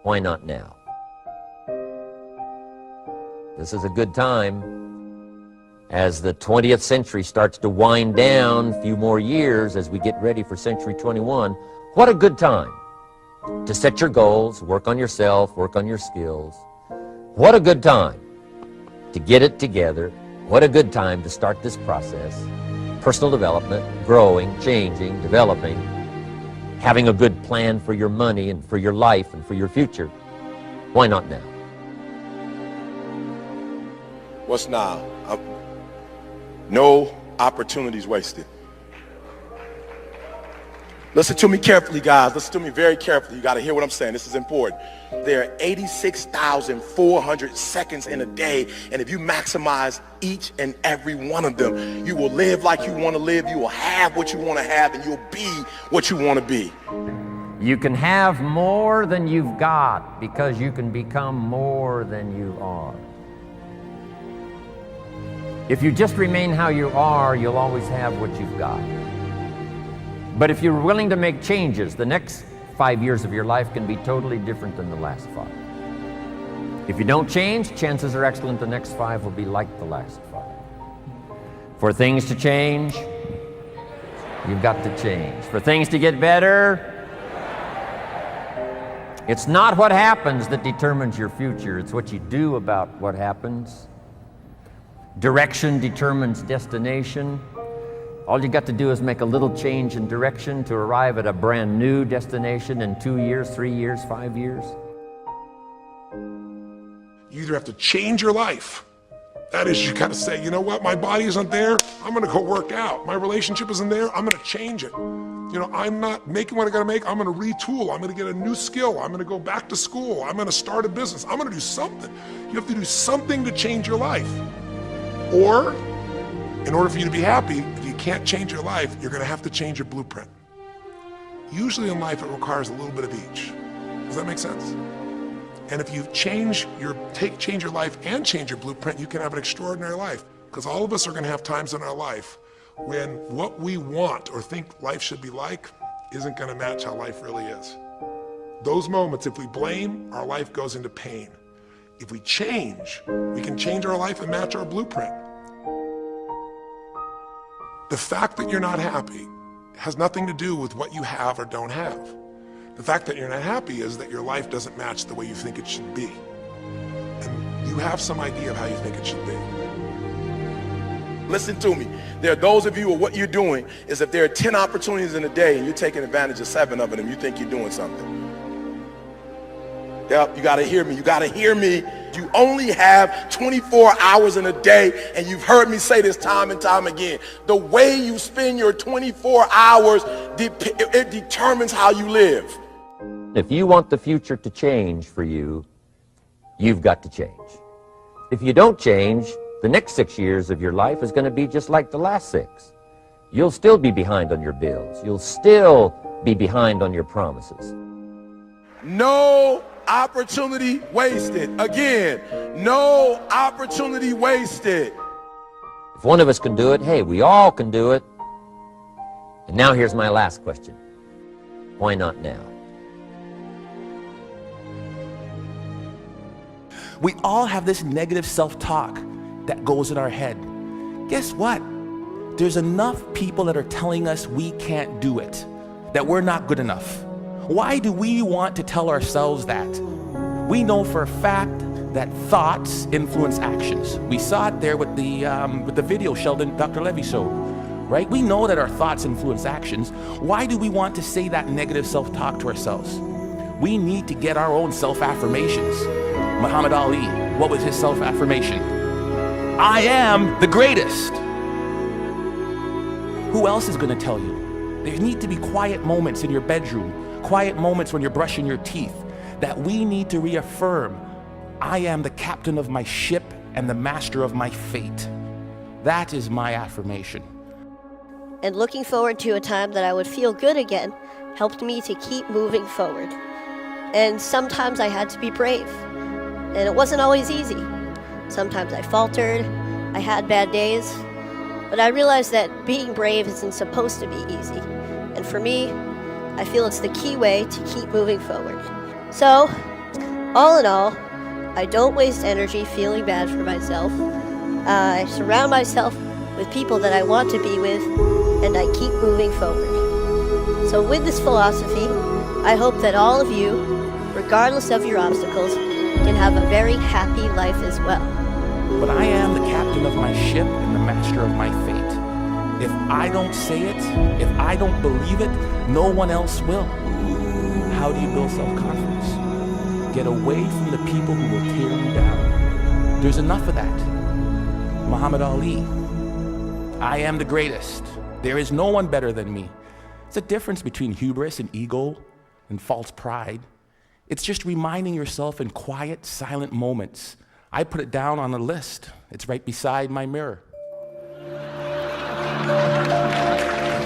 Why not now? This is a good time. As the 20th century starts to wind down, a few more years as we get ready for century 21, what a good time to set your goals, work on yourself, work on your skills. What a good time to get it together. What a good time to start this process. Personal development, growing, changing, developing, having a good plan for your money and for your life and for your future. Why not now? What's now? No opportunities wasted. Listen to me carefully, guys. Listen to me very carefully. You got to hear what I'm saying. This is important. There are 86,400 seconds in a day, and if you maximize each and every one of them, you will live like you want to live, you will have what you want to have, and you'll be what you want to be. You can have more than you've got because you can become more than you are. If you just remain how you are, you'll always have what you've got. But if you're willing to make changes, the next 5 years of your life can be totally different than the last 5. If you don't change, chances are excellent the next 5 will be like the last 5. For things to change, you've got to change. For things to get better, it's not what happens that determines your future, it's what you do about what happens. Direction determines destination. All you got to do is make a little change in direction to arrive at a brand new destination in 2 years, 3 years, 5 years. You either have to change your life. That is, you got to say, you know what, my body isn't there, I'm going to go work out. My relationship isn't there, I'm going to change it. You know, I'm not making what I got to make, I'm going to retool, I'm going to get a new skill, I'm going to go back to school, I'm going to start a business, I'm going to do something. You have to do something to change your life. Or, in order for you to be happy, if you can't change your life, you're going to have to change your blueprint. Usually in life, it requires a little bit of each. Does that make sense? And if you change your life and change your blueprint, you can have an extraordinary life. Because all of us are going to have times in our life when what we want or think life should be like isn't going to match how life really is. Those moments, if we blame, our life goes into pain. If we change, we can change our life and match our blueprint. The fact that you're not happy has nothing to do with what you have or don't have. The fact that you're not happy is that your life doesn't match the way you think it should be. And you have some idea of how you think it should be. Listen to me. There are those of you who what you're doing is if there are 10 opportunities in a day and you're taking advantage of 7 of them, you think you're doing something. Yep, you gotta hear me, you gotta hear me. You only have 24 hours in a day, and you've heard me say this time and time again. The way you spend your 24 hours, it determines how you live. If you want the future to change for you, you've got to change. If you don't change, the next 6 years of your life is gonna be just like the last 6. You'll still be behind on your bills. You'll still be behind on your promises. No opportunity wasted. Again, no opportunity wasted. If one of us can do it, hey, we all can do it. And now here's my last question. Why not now? We all have this negative self-talk that goes in our head. Guess what? There's enough people that are telling us we can't do it, that we're not good enough. Why do we want to tell ourselves that? We know for a fact that thoughts influence actions. We saw it there with the video Sheldon, Dr. Levy showed, right? We know that our thoughts influence actions. Why do we want to say that negative self-talk to ourselves? We need to get our own self-affirmations. Muhammad Ali, what was his self-affirmation? I am the greatest. Who else is going to tell you? There need to be quiet moments in your bedroom, quiet moments when you're brushing your teeth, that we need to reaffirm, I am the captain of my ship and the master of my fate. That is my affirmation. And looking forward to a time that I would feel good again helped me to keep moving forward. And sometimes I had to be brave, and it wasn't always easy. Sometimes I faltered, I had bad days, but I realized that being brave isn't supposed to be easy. And for me, I feel it's the key way to keep moving forward. So, All in all, I don't waste energy feeling bad for myself. I surround myself with people that I want to be with, and I keep moving forward. So with this philosophy, I hope that all of you, regardless of your obstacles, can have a very happy life as well. But I am the captain of my ship and the master of my fate. If I don't say it, if I don't believe it, no one else will. How do you build self-confidence? Get away from the people who will tear you down. There's enough of that. Muhammad Ali, I am the greatest. There is no one better than me. It's a difference between hubris and ego and false pride. It's just reminding yourself in quiet, silent moments. I put it down on a list. It's right beside my mirror.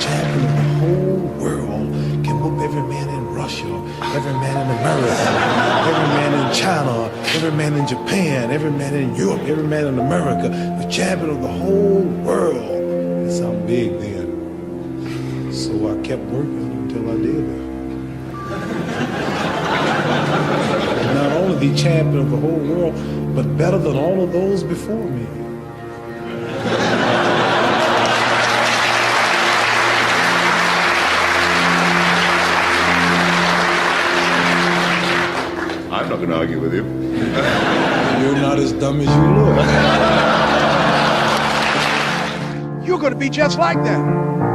Champion of the whole world can whoop every man in Russia, every man in America, every man in China, every man in Japan, every man in Europe, every man in America. The champion of the whole world. It sounded big then. So I kept working until I did it. And not only the champion of the whole world, but better than all of those before me. I'm not going to argue with you. You're not as dumb as you look. You're going to be just like that.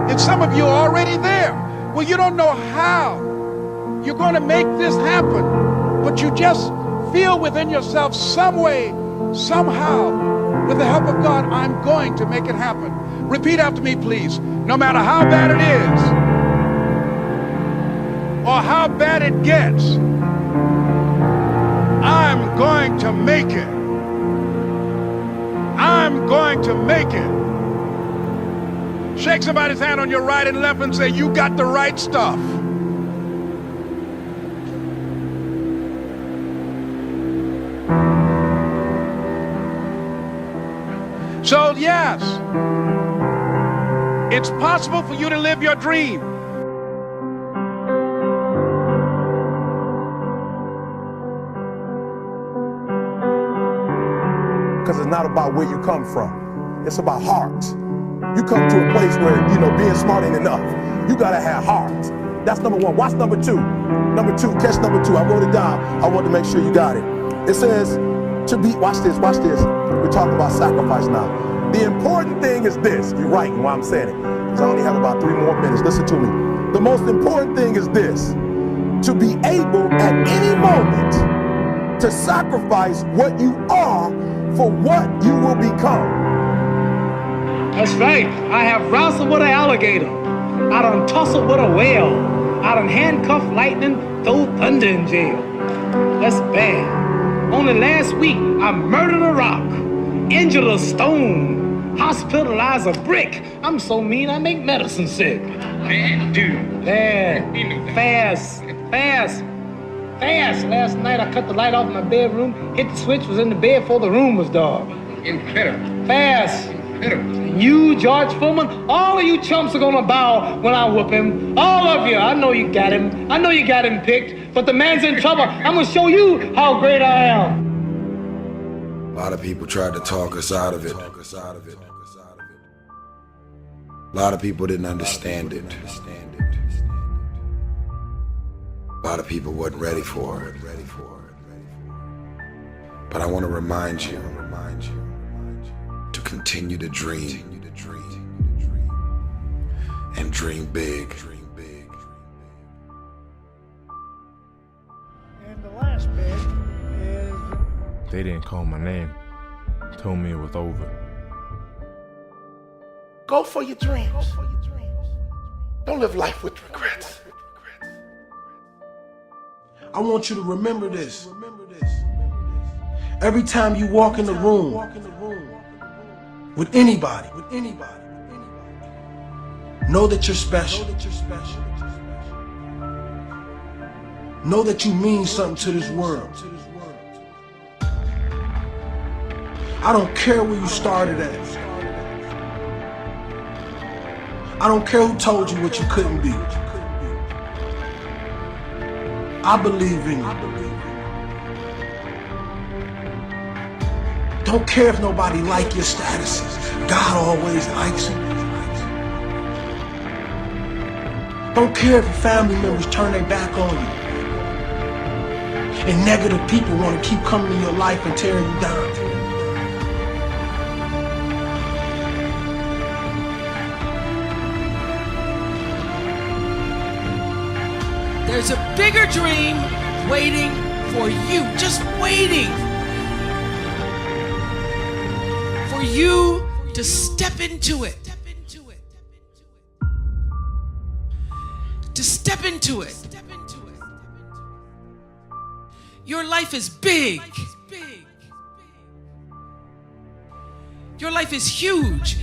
And some of you are already there. Well, you don't know how you're going to make this happen, but you just feel within yourself some way, somehow, with the help of God, I'm going to make it happen. Repeat after me, please. No matter how bad it is, or how bad it gets, I'm going to make it. I'm going to make it. Shake somebody's hand on your right and left and say, you got the right stuff. So yes, it's possible for you to live your dream. Because it's not about where you come from. It's about heart. You come to a place where, being smart ain't enough. You gotta have heart. That's number one. Watch number two. Number two, catch number two. I wrote it down. I want to make sure you got it. It says, watch this. We're talking about sacrifice now. The important thing is this. You're right in why I'm saying it. Because I only have about 3 more minutes. Listen to me. The most important thing is this. To be able at any moment to sacrifice what you are for what you will become. That's right. I have wrestled with an alligator. I done tussled with a whale. I done handcuffed lightning, throw thunder in jail. That's bad. Only last week, I murdered a rock, injured a stone, hospitalized a brick. I'm so mean, I make medicine sick. Man, dude. Bad. Fast. Last night, I cut the light off in my bedroom, hit the switch, was in the bed before the room was dark. Incredible. Fast. You, George Foreman, all of you chumps are gonna bow when I whoop him. All of you. I know you got him. I know you got him picked, but the man's in trouble. I'm gonna show you how great I am. A lot of people tried to talk us out of it. A lot of people didn't understand it. A lot of people wasn't ready for it. But I want to remind you to continue to dream and dream big. And the last bit is... They didn't call my name, told me it was over. Go for your dreams. Don't live life with regrets. I want you to remember this. Every time you walk in the room with anybody, know that you're special. Know that you mean something to this world. I don't care where you started at. I don't care who told you what you couldn't be. I believe in you. Don't care if nobody like your statuses. God always likes you. Don't care if your family members turn their back on you. And negative people want to keep coming in your life and tearing you down. There's a bigger dream waiting for you, just waiting for you to step into it. To step into it. Your life is big. Your life is huge.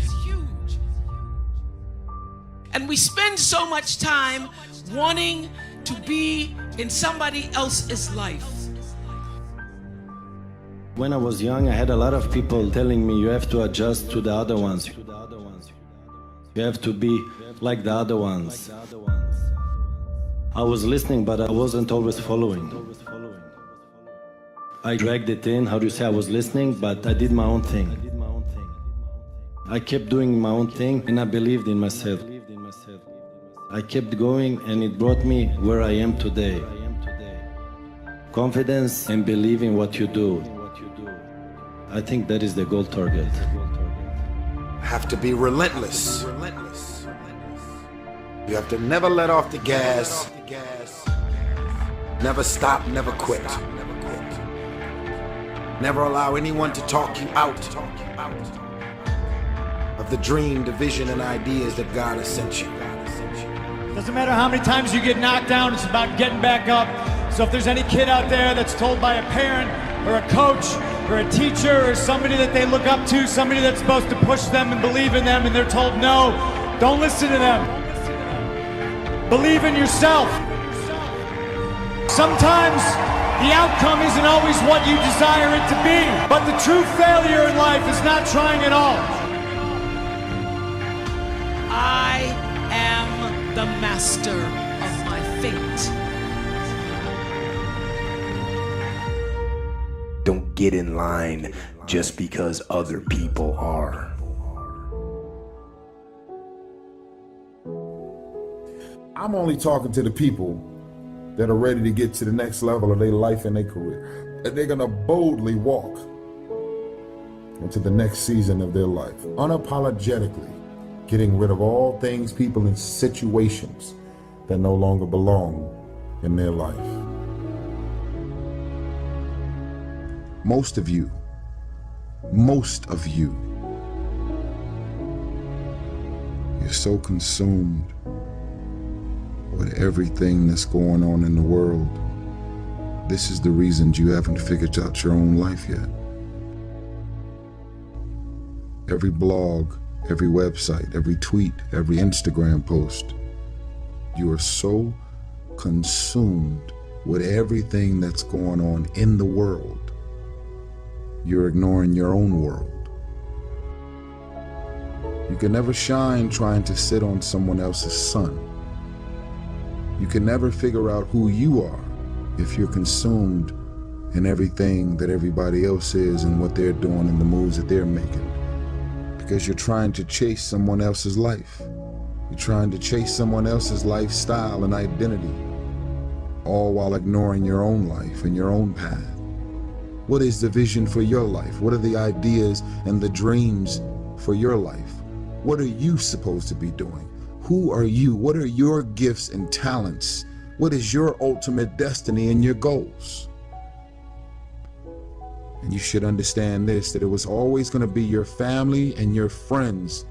And we spend so much time wanting to be in somebody else's life. When I was young, I had a lot of people telling me you have to adjust to the other ones. You have to be like the other ones. I was listening, but I wasn't always following. I dragged it in, how do you say, I was listening, but I did my own thing. I kept doing my own thing and I believed in myself. I kept going and it brought me where I am today. Confidence and believing what you do. I think that is the goal target. Have to be relentless. You have to never let off the gas. Never stop, never quit. Never allow anyone to talk you out of the dream, the vision, and ideas that God has sent you. Doesn't matter how many times you get knocked down, it's about getting back up. So if there's any kid out there that's told by a parent or a coach or a teacher or somebody that they look up to, somebody that's supposed to push them and believe in them, and they're told no, don't listen to them. Believe in yourself. Sometimes the outcome isn't always what you desire it to be, but the true failure in life is not trying at all. I am the master of my fate. Don't get in line just because other people are. I'm only talking to the people that are ready to get to the next level of their life and their career. And they're gonna boldly walk into the next season of their life, unapologetically getting rid of all things, people, and situations that no longer belong in their life. Most of you, you're so consumed with everything that's going on in the world. This is the reason you haven't figured out your own life yet. Every blog, every website, every tweet, every Instagram post, you are so consumed with everything that's going on in the world, you're ignoring your own world. You can never shine trying to sit on someone else's sun. You can never figure out who you are if you're consumed in everything that everybody else is and what they're doing and the moves that they're making. Because you're trying to chase someone else's life. You're trying to chase someone else's lifestyle and identity, all while ignoring your own life and your own path. What is the vision for your life? What are the ideas and the dreams for your life? What are you supposed to be doing? Who are you? What are your gifts and talents? What is your ultimate destiny and your goals? And you should understand this, that it was always going to be your family and your friends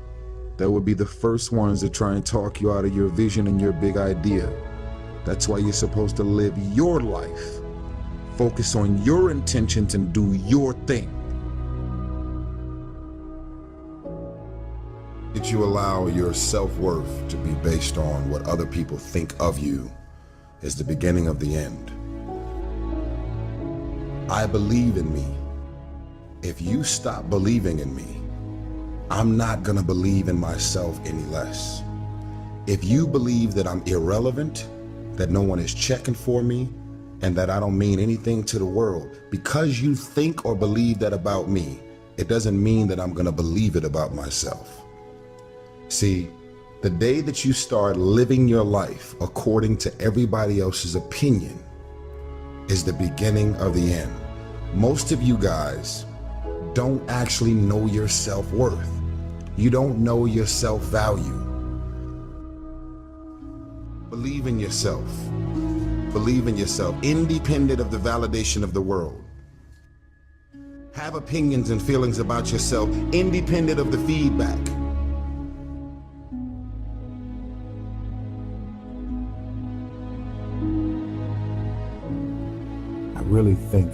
that would be the first ones to try and talk you out of your vision and your big idea. That's why you're supposed to live your life. Focus on your intentions and do your thing. Did you allow your self-worth to be based on what other people think of you is the beginning of the end? I believe in me. If you stop believing in me, I'm not gonna believe in myself any less. If you believe that I'm irrelevant, that no one is checking for me, and that I don't mean anything to the world. Because you think or believe that about me, it doesn't mean that I'm gonna believe it about myself. See, the day that you start living your life according to everybody else's opinion is the beginning of the end. Most of you guys don't actually know your self-worth. You don't know your self-value. Believe in yourself. Believe in yourself, independent of the validation of the world. Have opinions and feelings about yourself, independent of the feedback. I really think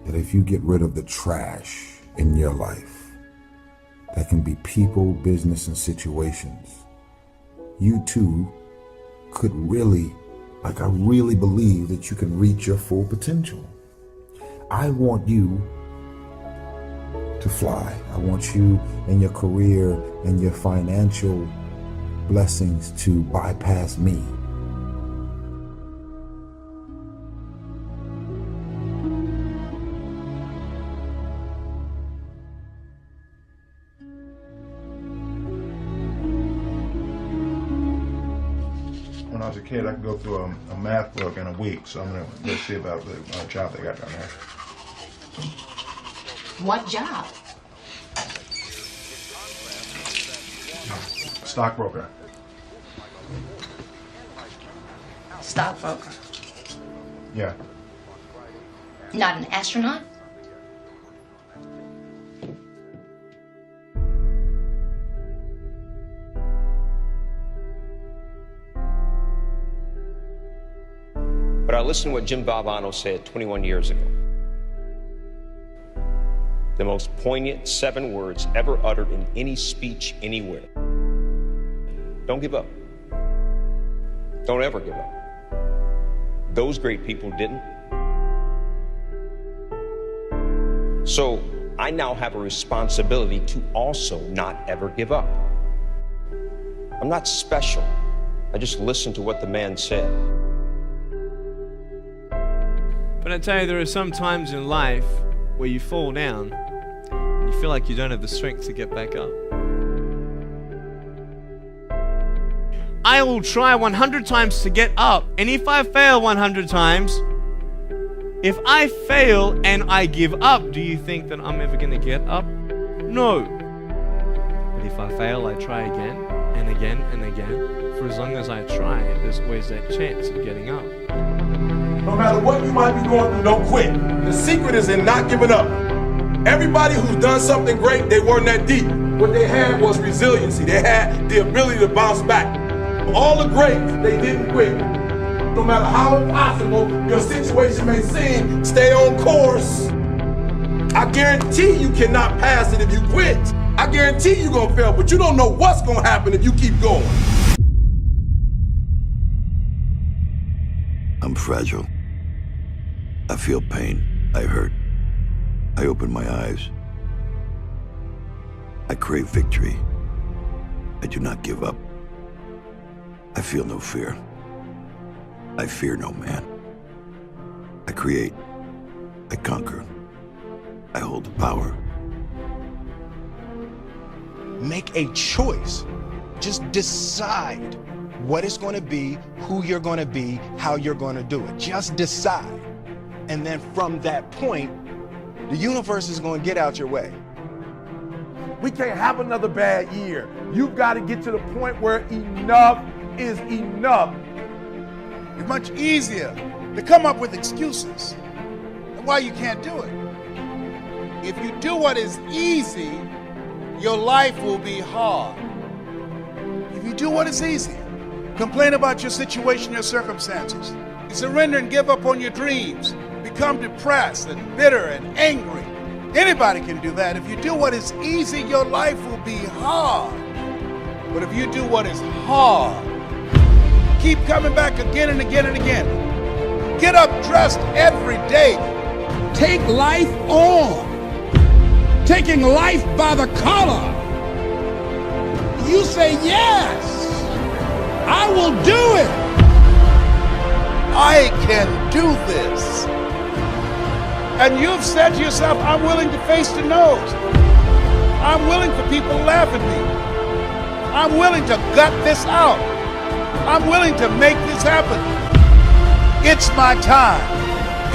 that if you get rid of the trash in your life, that can be people, business, and situations, you too could really, I really believe that you can reach your full potential. I want you to fly. I want you in your career and your financial blessings to bypass me. When I was a kid, I could go through a math book in a week, so I'm going to go see about the job they got down there. What job? Stockbroker. Stockbroker. Yeah. Not an astronaut? But I listened to what Jim Valvano said 21 years ago. The most poignant 7 words ever uttered in any speech anywhere. Don't give up. Don't ever give up. Those great people didn't. So I now have a responsibility to also not ever give up. I'm not special. I just listened to what the man said. But I tell you, there are some times in life where you fall down and you feel like you don't have the strength to get back up. I will try 100 times to get up, and if I fail 100 times, if I fail and I give up, do you think that I'm ever going to get up? No. But if I fail, I try again and again and again. For as long as I try, there's always that chance of getting up. No matter what you might be going through, don't quit. The secret is in not giving up. Everybody who's done something great, they weren't that deep. What they had was resiliency. They had the ability to bounce back. All the greats, they didn't quit. No matter how impossible your situation may seem, stay on course. I guarantee you cannot pass it if you quit. I guarantee you're gonna fail, but you don't know what's gonna happen if you keep going. I'm fragile. I feel pain. I hurt. I open my eyes. I crave victory. I do not give up. I feel no fear. I fear no man. I create. I conquer. I hold the power. Make a choice. Just decide what it's going to be, who you're going to be, how you're going to do it. Just decide. And then from that point, the universe is going to get out your way. We can't have another bad year. You've got to get to the point where enough is enough. It's much easier to come up with excuses and why you can't do it. If you do what is easy, your life will be hard. If you do what is easy, complain about your situation, your circumstances, you surrender and give up on your dreams, become depressed and bitter and angry. Anybody can do that. If you do what is easy, your life will be hard. But if you do what is hard, keep coming back again and again and again. Get up dressed every day. Take life on. Taking life by the collar. You say, yes, I will do it. I can do this. And you've said to yourself, I'm willing to face the no's. I'm willing for people to laugh at me. I'm willing to gut this out. I'm willing to make this happen. It's my time.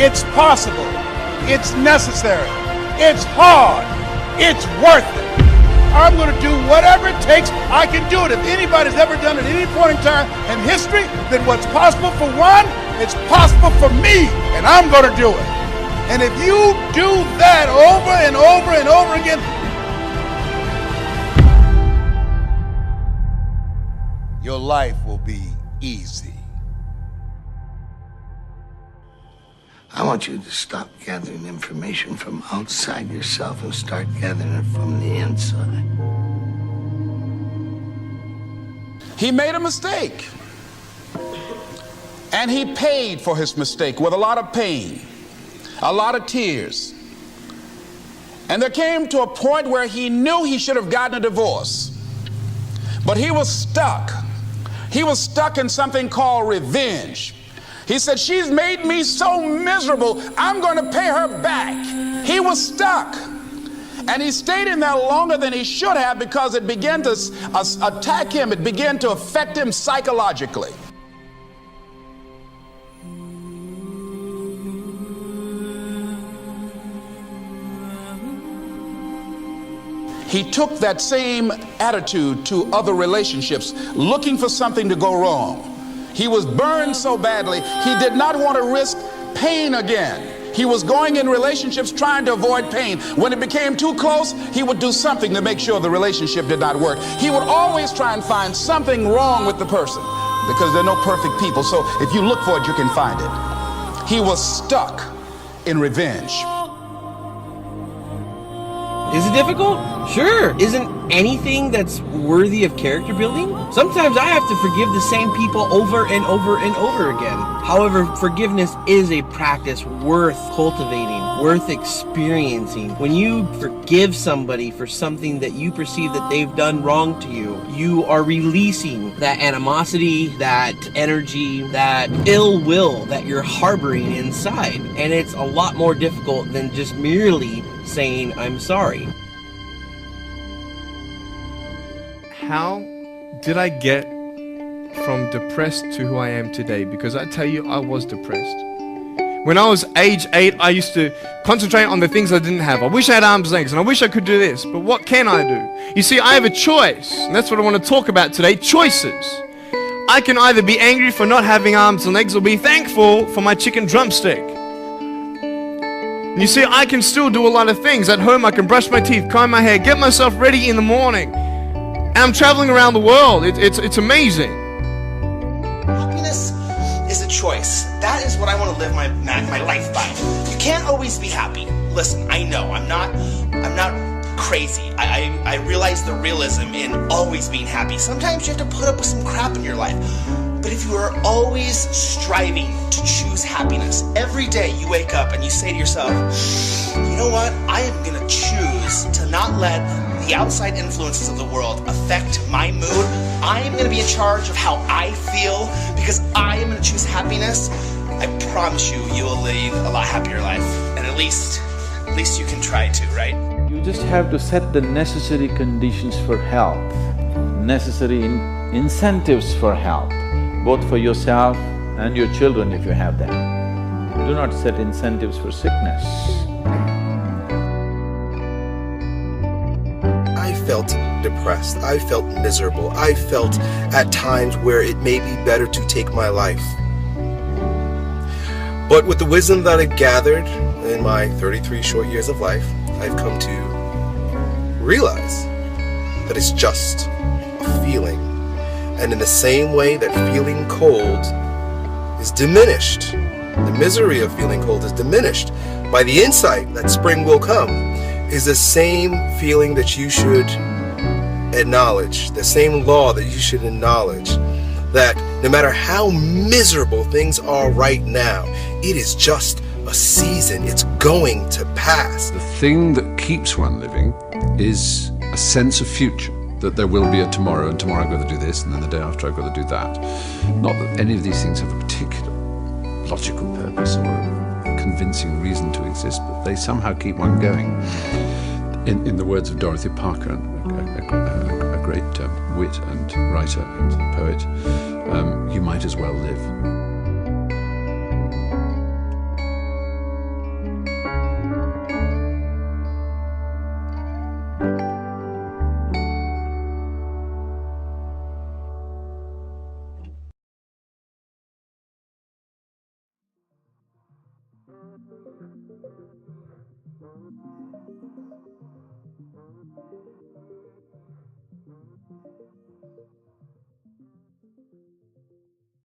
It's possible. It's necessary. It's hard. It's worth it. I'm going to do whatever it takes. I can do it. If anybody's ever done it at any point in time in history, then what's possible for one, it's possible for me, and I'm going to do it. And if you do that over and over and over again, your life will be easy. I want you to stop gathering information from outside yourself and start gathering it from the inside. He made a mistake. And he paid for his mistake with a lot of pain, a lot of tears. And there came to a point where he knew he should have gotten a divorce. But he was stuck. He was stuck in something called revenge. He said, she's made me so miserable, I'm going to pay her back. He was stuck. And he stayed in there longer than he should have because it began to attack him. It began to affect him psychologically. He took that same attitude to other relationships, looking for something to go wrong. He was burned so badly, he did not want to risk pain again. He was going in relationships trying to avoid pain. When it became too close, he would do something to make sure the relationship did not work. He would always try and find something wrong with the person because there are no perfect people. So if you look for it, you can find it. He was stuck in revenge. Is it difficult? Sure. Isn't anything that's worthy of character building? Sometimes I have to forgive the same people over and over and over again. However, forgiveness is a practice worth cultivating, worth experiencing. When you forgive somebody for something that you perceive that they've done wrong to you, you are releasing that animosity, that energy, that ill will that you're harboring inside. And it's a lot more difficult than just merely saying, I'm sorry. How did I get from depressed to who I am today? Because I tell you, I was depressed. When I was age 8, I used to concentrate on the things I didn't have. I wish I had arms and legs, and I wish I could do this, but what can I do? You see, I have a choice, and that's what I want to talk about today, choices. I can either be angry for not having arms and legs or be thankful for my chicken drumstick. You see, I can still do a lot of things. At home, I can brush my teeth, comb my hair, get myself ready in the morning. And I'm traveling around the world. It's amazing. Happiness is a choice. That is what I want to live my life by. You can't always be happy. Listen, I know, I'm not crazy. I realize the realism in always being happy. Sometimes you have to put up with some crap in your life. But if you are always striving to choose happiness, every day you wake up and you say to yourself, you know what, I am going to choose to not let the outside influences of the world affect my mood. I am going to be in charge of how I feel because I am going to choose happiness. I promise you, you will live a lot happier life. And at least you can try to, right? You just have to set the necessary conditions for health, necessary incentives for health, both for yourself and your children if you have them. Do not set incentives for sickness. I felt depressed, I felt miserable, I felt at times where it may be better to take my life. But with the wisdom that I've gathered in my 33 short years of life, I've come to realize that it's just a feeling. And in the same way that feeling cold is diminished, the misery of feeling cold is diminished by the insight that spring will come, is the same feeling that you should acknowledge, the same law that you should acknowledge, that no matter how miserable things are right now, it is just a season, it's going to pass. The thing that keeps one living is a sense of future. That there will be a tomorrow, and tomorrow I've got to do this, and then the day after I've got to do that. Not that any of these things have a particular logical purpose or a convincing reason to exist, but they somehow keep one going. In the words of Dorothy Parker, a great wit and writer and poet, you might as well live.